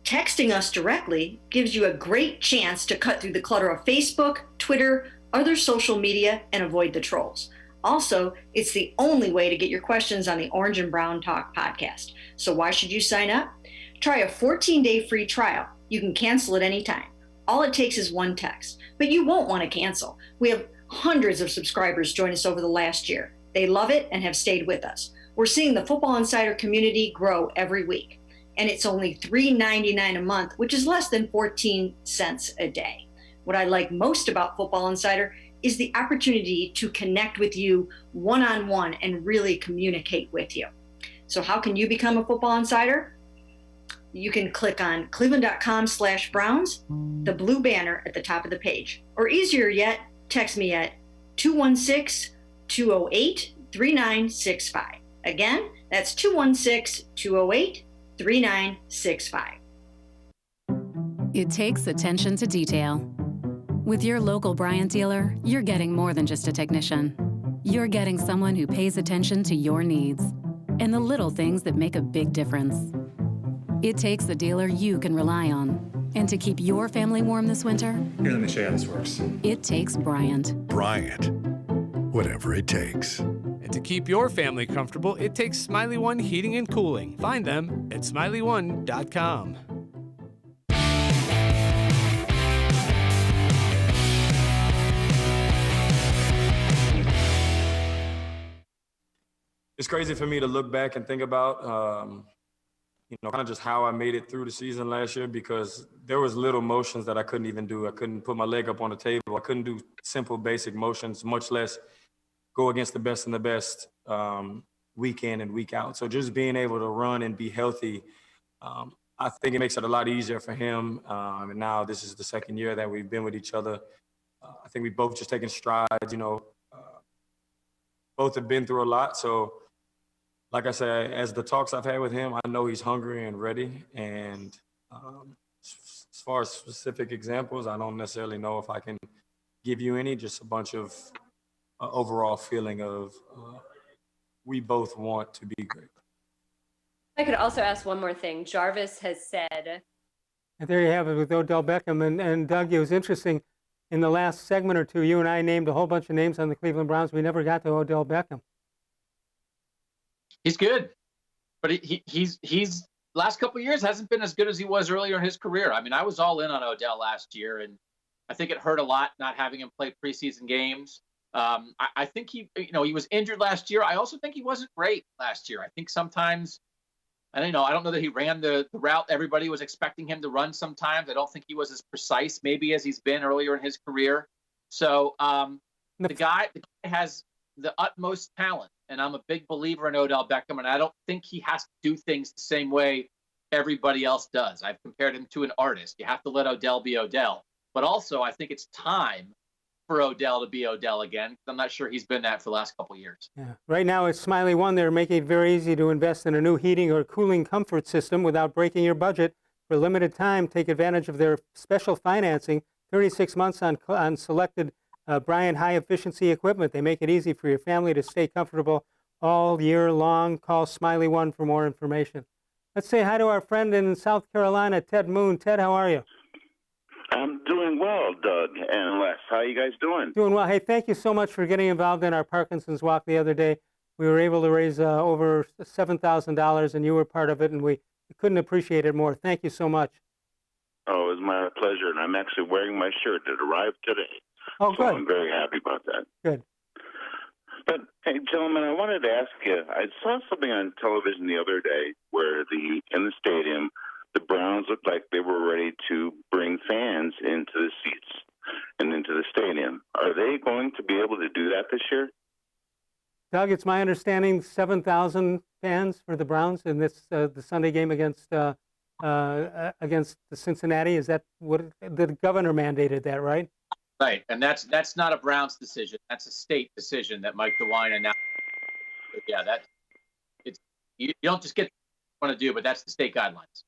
Texting us directly gives you a great chance to cut through the clutter of Facebook, Twitter, other social media, and avoid the trolls. Also, it's the only way to get your questions on the Orange and Brown Talk podcast. So why should you sign up? Try a 14-day free trial. You can cancel at any time. All it takes is one text, but you won't want to cancel. We have hundreds of subscribers join us over the last year. They love it and have stayed with us. We're seeing the Football Insider community grow every week, and it's only $3.99 a month, which is less than 14 cents a day. What I like most about Football Insider is the opportunity to connect with you one-on-one and really communicate with you. So how can you become a Football Insider? You can click on cleveland.com/Browns, the blue banner at the top of the page. Or easier yet, text me at 216-208-3965. Again, that's 216-208-3965. It takes attention to detail. With your local Bryant dealer, you're getting more than just a technician. You're getting someone who pays attention to your needs and the little things that make a big difference. It takes a dealer you can rely on. And to keep your family warm this winter, here, let me show you how this works. It takes Bryant. Bryant, whatever it takes. And to keep your family comfortable, it takes Smiley One Heating and Cooling. Find them at smiley1.com. It's crazy for me to look back and think about, kind of just how I made it through the season last year, because there was little motions that I couldn't even do. I couldn't put my leg up on the table. I couldn't do simple, basic motions, much less go against the best and the best week in and week out. So just being able to run and be healthy, I think it makes it a lot easier for him. And now this is the second year that we've been with each other. I think we both just taken strides, both have been through a lot. So like I said, as the talks I've had with him, I know he's hungry and ready. And as far as specific examples, I don't necessarily know if I can give you any, just a bunch of overall feeling of we both want to be great. I could also ask one more thing. Jarvis has said. And there you have it with Odell Beckham. And Doug, it was interesting. In the last segment or two, you and I named a whole bunch of names on the Cleveland Browns. We never got to Odell Beckham. He's good, but he's last couple of years hasn't been as good as he was earlier in his career. I mean, I was all in on Odell last year, and I think it hurt a lot not having him play preseason games. I think he was injured last year. I also think he wasn't great last year. I think sometimes, I don't know that he ran the route everybody was expecting him to run sometimes. I don't think he was as precise maybe as he's been earlier in his career. So the guy has the utmost talent. And I'm a big believer in Odell Beckham, and I don't think he has to do things the same way everybody else does. I've compared him to an artist. You have to let Odell be Odell. But also, I think it's time for Odell to be Odell again. I'm not sure he's been that for the last couple of years. Yeah. Right now, at Smiley One, they're making it very easy to invest in a new heating or cooling comfort system without breaking your budget. For a limited time, take advantage of their special financing, 36 months on selected Bryant high-efficiency equipment. They make it easy for your family to stay comfortable all year long. Call Smiley One for more information. Let's say hi to our friend in South Carolina, Ted Moon. Ted, how are you? I'm doing well, Doug and Les. How are you guys doing? Doing well. Hey, thank you so much for getting involved in our Parkinson's Walk the other day. We were able to raise over $7,000, and you were part of it, and we couldn't appreciate it more. Thank you so much. Oh, it was my pleasure, and I'm actually wearing my shirt. It arrived today. Oh, good. So I'm very happy about that. Good. But, hey, gentlemen, I wanted to ask you, I saw something on television the other day where in the stadium, the Browns looked like they were ready to bring fans into the seats and into the stadium. Are they going to be able to do that this year? Doug, it's my understanding 7,000 fans for the Browns in this the Sunday game against the Cincinnati. Is that what the governor mandated that, right? Right, and that's not a Browns decision. That's a state decision that Mike DeWine announced. Yeah, you don't just get what you want to do, but that's the state guidelines.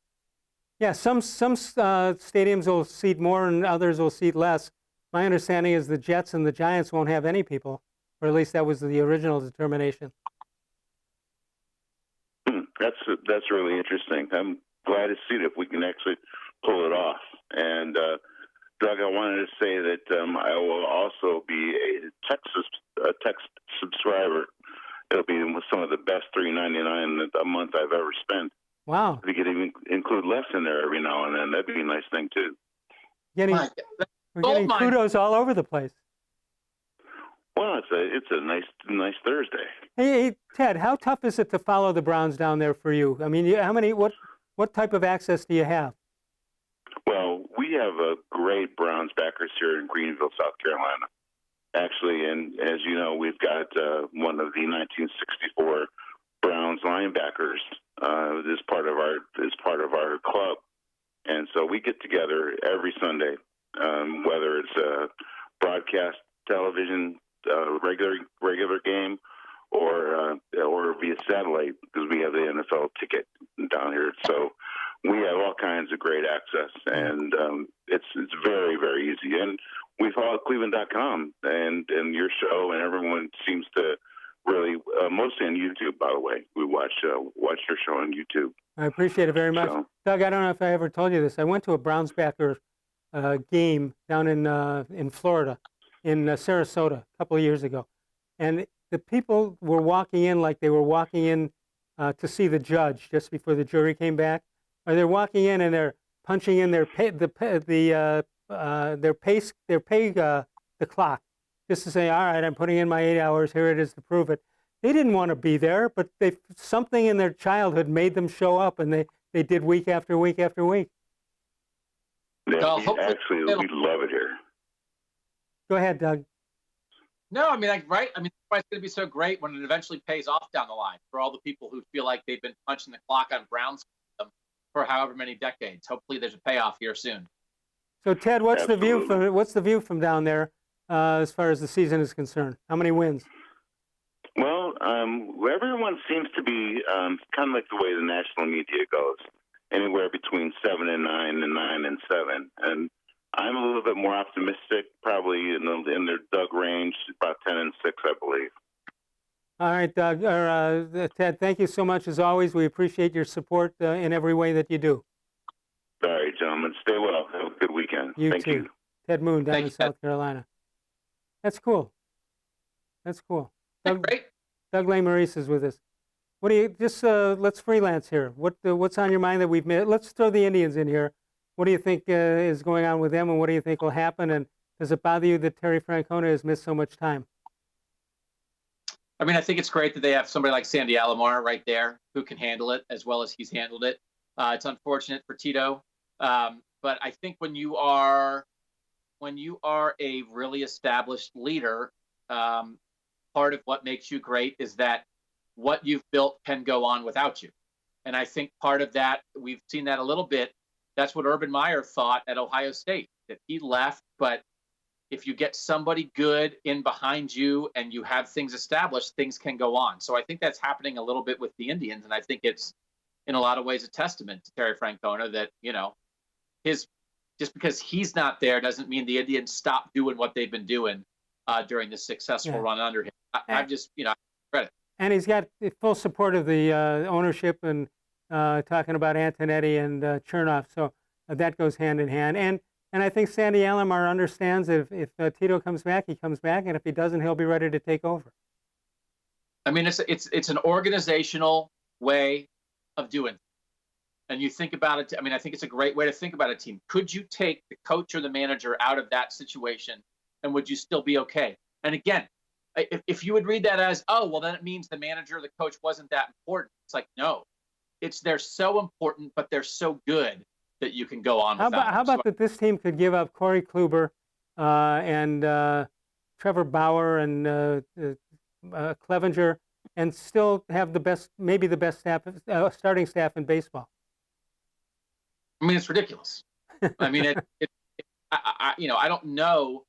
Yeah, some stadiums will seat more and others will seat less. My understanding is the Jets and the Giants won't have any people, or at least that was the original determination. That's really interesting. I'm glad to see if we can actually pull it off. And Doug, I wanted to say that I will also be a text subscriber. It'll be some of the best $3.99 a month I've ever spent. Wow. We could even include less in there every now and then. That'd be a nice thing, too. We're getting kudos all over the place. Well, it's a nice Thursday. Hey, Ted, how tough is it to follow the Browns down there for you? I mean, what type of access do you have? Well, we have a great Browns backers here in Greenville, South Carolina. Actually, and as you know, we've got one of the 1964 Browns linebackers is part of our club, and so we get together every Sunday, whether it's broadcast television, regular game, or via satellite, because we have the NFL ticket down here. So we have all kinds of great access, and it's very, very easy. And we follow cleveland.com and your show, and everyone seems to really, mostly on YouTube, by the way. We watch your show on YouTube. I appreciate it very much. So, Doug, I don't know if I ever told you this. I went to a Browns backer game down in Florida, in Sarasota, a couple of years ago. And the people were walking in like they were walking in to see the judge just before the jury came back. Or they're walking in and they're punching in the clock, just to say, all right, I'm putting in my 8 hours, here it is to prove it. They didn't want to be there, but something in their childhood made them show up, and they did week after week after week. Yeah, we love it here. Go ahead, Doug. No, I mean, right? I mean, that's why it's going to be so great when it eventually pays off down the line for all the people who feel like they've been punching the clock on Browns for however many decades. Hopefully, there's a payoff here soon. So, Ted, what's the view from down there as far as the season is concerned? How many wins? Well, everyone seems to be kind of like the way the national media goes, anywhere between 7 and 9 and 9 and 7. And I'm a little bit more optimistic, probably in their Doug range, about 10 and 6, I believe. All right, Doug, Ted, thank you so much as always. We appreciate your support in every way that you do. All right, gentlemen. Stay well. Have a good weekend. Thank you. Ted Moon down in South Carolina. That's cool. That's cool. Doug Lesmerises is with us. What do you let's freelance here. What's on your mind that we've made? Let's throw the Indians in here. What do you think is going on with them, and what do you think will happen? And does it bother you that Terry Francona has missed so much time? I mean, I think it's great that they have somebody like Sandy Alomar right there who can handle it as well as he's handled it. It's unfortunate for Tito, but I think when you are a really established leader, part of what makes you great is that what you've built can go on without you. And I think part of that, we've seen that a little bit. That's what Urban Meyer thought at Ohio State, that he left, but if you get somebody good in behind you and you have things established, things can go on. So I think that's happening a little bit with the Indians. And I think it's in a lot of ways a testament to Terry Francona that, just because he's not there doesn't mean the Indians stop doing what they've been doing during this successful run under him. I'm just, credit. And he's got full support of the ownership and talking about Antonetti and Chernoff. So that goes hand in hand. And I think Sandy Alomar understands that if Tito comes back, he comes back. And if he doesn't, he'll be ready to take over. I mean, it's an organizational way of doing it. And you think about it, I mean, I think it's a great way to think about a team. Could you take the coach or the manager out of that situation, and would you still be okay? And again, if you would read that as, oh, well, then it means the manager or the coach wasn't that important. It's like, no, they're so important, but they're so good that you can go on without them. How about that this team could give up Corey Kluber and Trevor Bauer and Clevenger and still have maybe the best starting staff in baseball? I mean, it's ridiculous. I mean, I don't know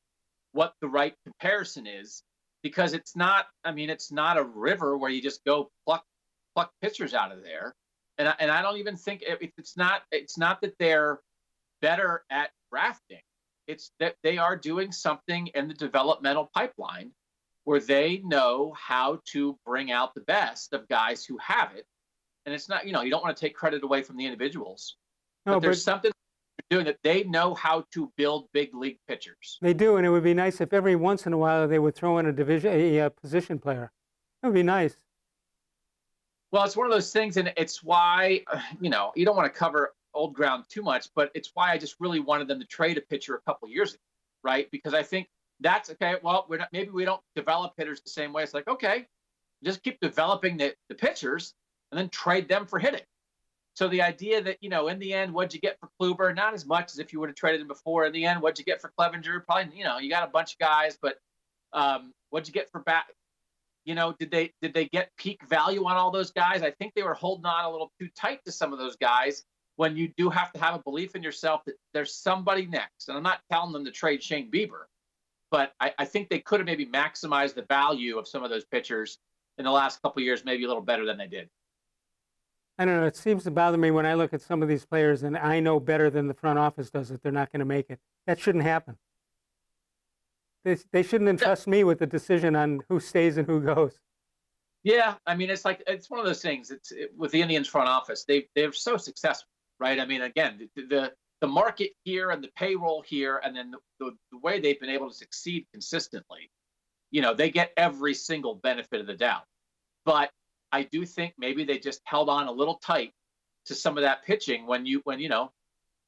what the right comparison is, because it's not a river where you just go pluck pitchers out of there. And I don't even think it's not that they're better at drafting. It's that they are doing something in the developmental pipeline where they know how to bring out the best of guys who have it. And it's not, you don't want to take credit away from the individuals. But there's something they're doing that they know how to build big league pitchers. They do, and it would be nice if every once in a while they would throw in a position player. That would be nice. Well, it's one of those things, and it's why, you don't want to cover old ground too much, but it's why I just really wanted them to trade a pitcher a couple years ago, right? Because I think that's okay. Well, maybe we don't develop hitters the same way. It's like, okay, just keep developing the pitchers and then trade them for hitting. So the idea that, in the end, what'd you get for Kluber? Not as much as if you would have traded him before. In the end, what'd you get for Clevenger? Probably, you got a bunch of guys, but what'd you get for Bat? Did they get peak value on all those guys? I think they were holding on a little too tight to some of those guys when you do have to have a belief in yourself that there's somebody next. And I'm not telling them to trade Shane Bieber, but I think they could have maybe maximized the value of some of those pitchers in the last couple of years, maybe a little better than they did. I don't know. It seems to bother me when I look at some of these players and I know better than the front office does that they're not going to make it. That shouldn't happen. They shouldn't entrust me with the decision on who stays and who goes. Yeah, I mean, it's one of those things. With the Indians front office, they're so successful, right? I mean, again, the market here and the payroll here, and then the way they've been able to succeed consistently, they get every single benefit of the doubt. But I do think maybe they just held on a little tight to some of that pitching when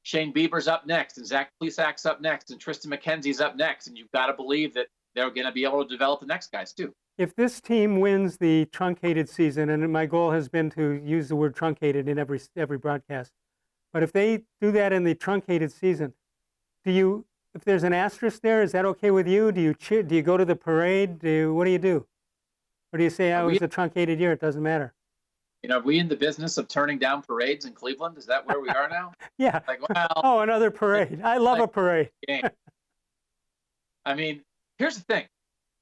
Shane Bieber's up next and Zach Plesac's up next and Tristan McKenzie's up next, and you've got to believe that they're going to be able to develop the next guys too. If this team wins the truncated season, and my goal has been to use the word truncated in every broadcast, but if they do that in the truncated season, if there's an asterisk there, is that okay with you? Do you cheer? Do you go to the parade? What do you do? Or do you say, it was a truncated year, it doesn't matter? Are we in the business of turning down parades in Cleveland? Is that where we are now? Yeah. Another parade. I love a parade. I mean, here's the thing.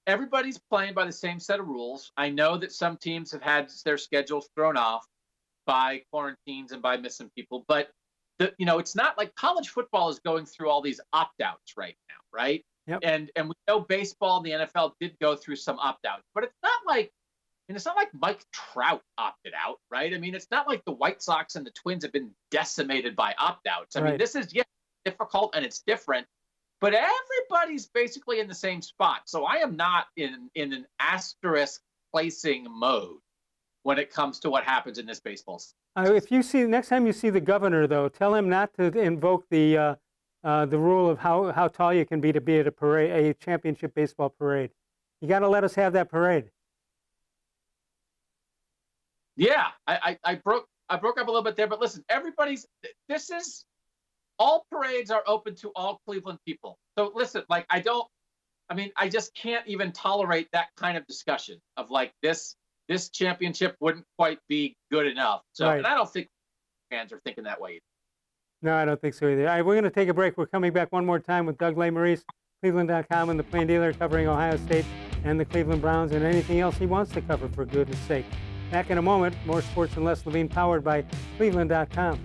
Everybody's playing by the same set of rules. I know that some teams have had their schedules thrown off by quarantines and by missing people, but it's not like college football is going through all these opt-outs right now, right? Yep. And we know baseball and the NFL did go through some opt-outs, but it's not like Mike Trout opted out, right? I mean, it's not like the White Sox and the Twins have been decimated by opt-outs. I mean, this is difficult and it's different, but everybody's basically in the same spot. So I am not in an asterisk placing mode when it comes to what happens in this baseball season. If you see next time you see the governor, though, tell him not to invoke the rule of how tall you can be at a parade, a championship baseball parade. You got to let us have that parade. Yeah, I broke up a little bit there, but listen, all parades are open to all Cleveland people. So listen, I mean, I just can't even tolerate that kind of discussion of like this championship wouldn't quite be good enough. So, Right. and I don't think fans are thinking that way either. No, I don't think so either. All right, we're going to take a break. We're coming back one more time with Doug Lesmerises, cleveland.com, and the Plain Dealer, covering Ohio State and the Cleveland Browns and anything else he wants to cover, for goodness sake. Back in a moment, more Sports and Les Levine, powered by cleveland.com.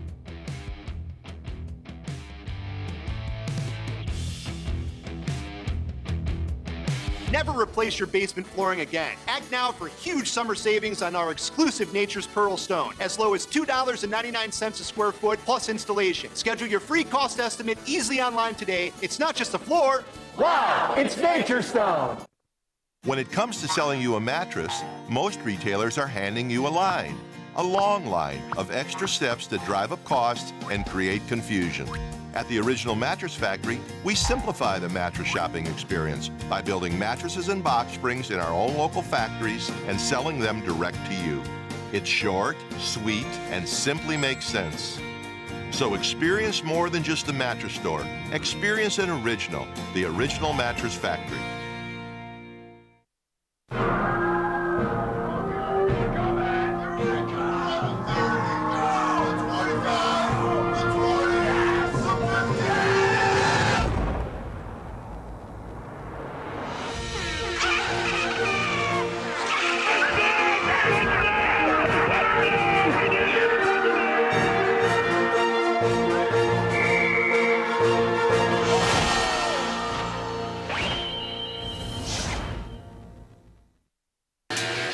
Never replace your basement flooring again. Act now for huge summer savings on our exclusive Nature's Pearl Stone, as low as $2.99 a square foot plus installation. Schedule your free cost estimate easily online today. It's not just a floor. Wow, it's Nature's Stone. When it comes to selling you a mattress, most retailers are handing you a long line of extra steps that drive up costs and create confusion. At the Original Mattress Factory, we simplify the mattress shopping experience by building mattresses and box springs in our own local factories and selling them direct to you. It's short, sweet, and simply makes sense. So experience more than just a mattress store. Experience an original, the Original Mattress Factory.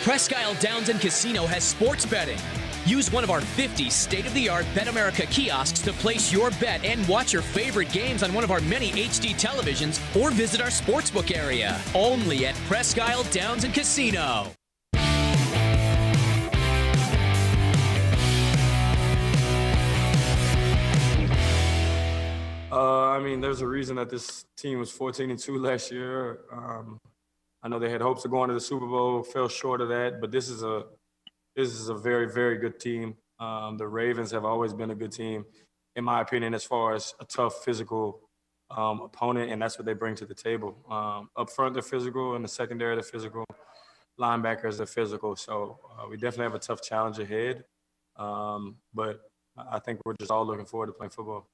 Presque Isle Downs and Casino has sports betting. Use one of our 50 state-of-the-art Bet America kiosks to place your bet and watch your favorite games on one of our many HD televisions, or visit our sportsbook area. Only at Presque Isle Downs and Casino. I mean, there's a reason that this team was 14-2 last year. I know they had hopes of going to the Super Bowl, fell short of that, but this is a very, very good team. The Ravens have always been a good team, in my opinion, as far as a tough physical opponent, and that's what they bring to the table. Up front, they're physical, and the secondary, they're physical. Linebackers, they're physical. So we definitely have a tough challenge ahead, but I think we're just all looking forward to playing football.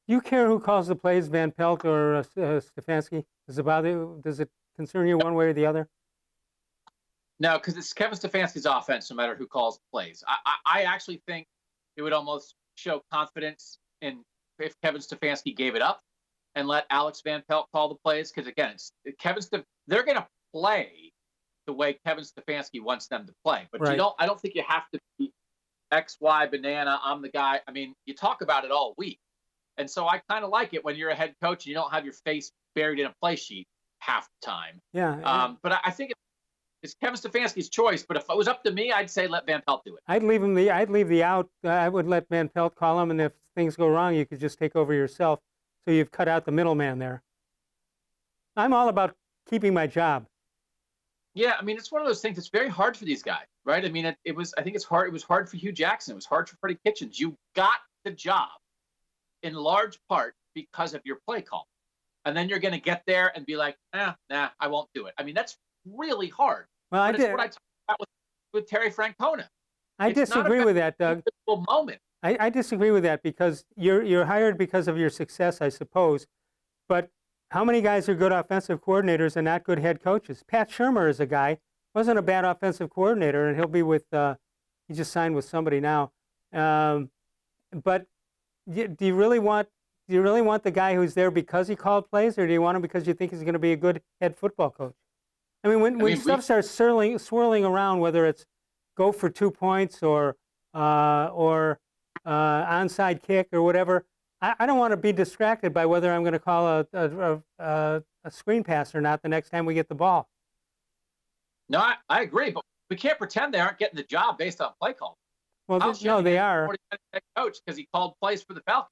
Do you care who calls the plays, Van Pelt or Stefanski? Does it concern you one way or the other? No, because it's Kevin Stefanski's offense, no matter who calls the plays. I actually think it would almost show confidence in if Kevin Stefanski gave it up and let Alex Van Pelt call the plays. Because again, they're going to play the way Kevin Stefanski wants them to play. But right. I don't think you have to be X, Y, banana. I'm the guy. I mean, you talk about it all week. And so I kind of like it when you're a head coach and you don't have your face buried in a play sheet half the time. Yeah. But I think it's Kevin Stefanski's choice. But if it was up to me, I'd say let Van Pelt do it. I'd leave the out. I would let Van Pelt call him, and if things go wrong, you could just take over yourself. So you've cut out the middleman there. I'm all about keeping my job. Yeah, I mean, it's one of those things. It's very hard for these guys, right? I mean, I think it's hard. It was hard for Hugh Jackson. It was hard for Freddie Kitchens. You got the job in large part because of your play call. And then you're going to get there and be like, nah, I won't do it. I mean, that's really hard. Well, It's what I talked about with Terry Francona. I disagree with that, Doug. Moment. I disagree with that because you're hired because of your success, I suppose. But how many guys are good offensive coordinators and not good head coaches? Pat Shurmur is a guy, wasn't a bad offensive coordinator, and he'll be with, he just signed with somebody now. But do you really want the guy who's there because he called plays, or do you want him because you think he's going to be a good head football coach? I mean, when stuff starts swirling around, whether it's go for 2 points or onside kick or whatever, I don't want to be distracted by whether I'm going to call a screen pass or not the next time we get the ball. No, I agree, but we can't pretend they aren't getting the job based on play call. Well, no, they are. Head coach because he called plays for the Falcons.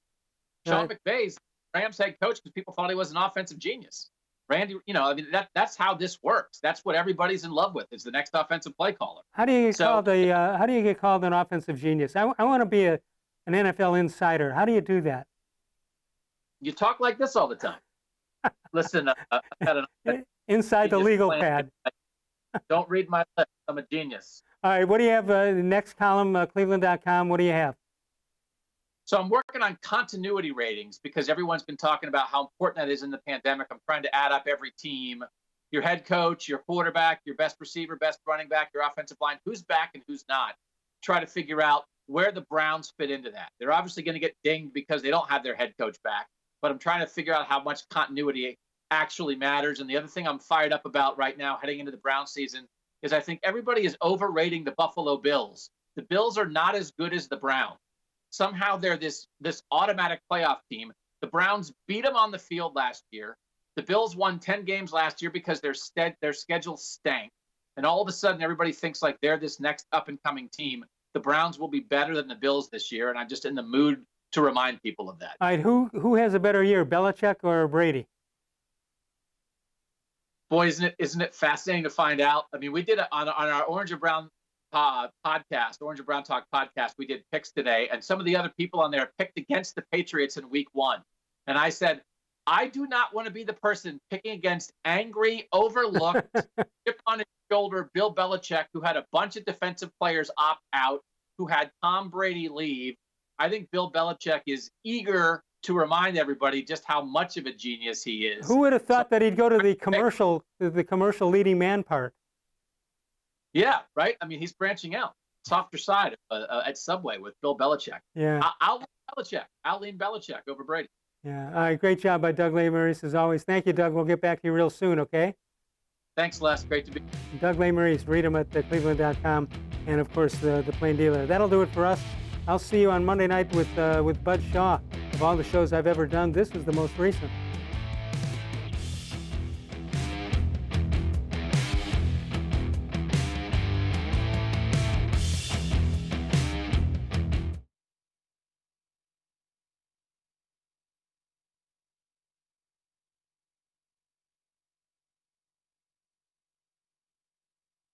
Sean McVay's Rams head coach because people thought he was an offensive genius. Randy, I mean that's how this works. That's what everybody's in love with is the next offensive play caller. How do you get called an offensive genius? I want to be an NFL insider. How do you do that? You talk like this all the time. Listen, I've had Inside the legal pad. Don't read my lips. I'm a genius. All right, what do you have? Next column, cleveland.com, what do you have? So I'm working on continuity ratings because everyone's been talking about how important that is in the pandemic. I'm trying to add up every team, your head coach, your quarterback, your best receiver, best running back, your offensive line, who's back and who's not. Try to figure out where the Browns fit into that. They're obviously going to get dinged because they don't have their head coach back, but I'm trying to figure out how much continuity actually matters. And the other thing I'm fired up about right now heading into the Browns season is I think everybody is overrating the Buffalo Bills. The Bills are not as good as the Browns. Somehow they're this automatic playoff team. The Browns beat them on the field last year. The Bills won 10 games last year because their schedule stank. And all of a sudden, everybody thinks like they're this next up-and-coming team. The Browns will be better than the Bills this year, and I'm just in the mood to remind people of that. All right, who has a better year, Belichick or Brady? Boy, isn't it fascinating to find out? I mean, we did it on our Orange and Brown podcast, Orange and Brown Talk podcast. We did picks today, and some of the other people on there picked against the Patriots in week 1. And I said, I do not want to be the person picking against angry, overlooked, chip on his shoulder Bill Belichick, who had a bunch of defensive players opt out, who had Tom Brady leave. I think Bill Belichick is eager to remind everybody just how much of a genius he is. Who would have thought that he'd go to the commercial leading man part? Yeah, right. I mean, he's branching out, softer side at Subway with Bill Belichick. Yeah, I'll lean Belichick over Brady. Yeah, all right, great job by Doug Lesmerises as always. Thank you, Doug. We'll get back to you real soon, okay? Thanks, Les. Great to be here. Doug Lesmerises, read him at cleveland.com, and of course the Plain Dealer. That'll do it for us. I'll see you on Monday night with Bud Shaw. Of all the shows I've ever done, this is the most recent.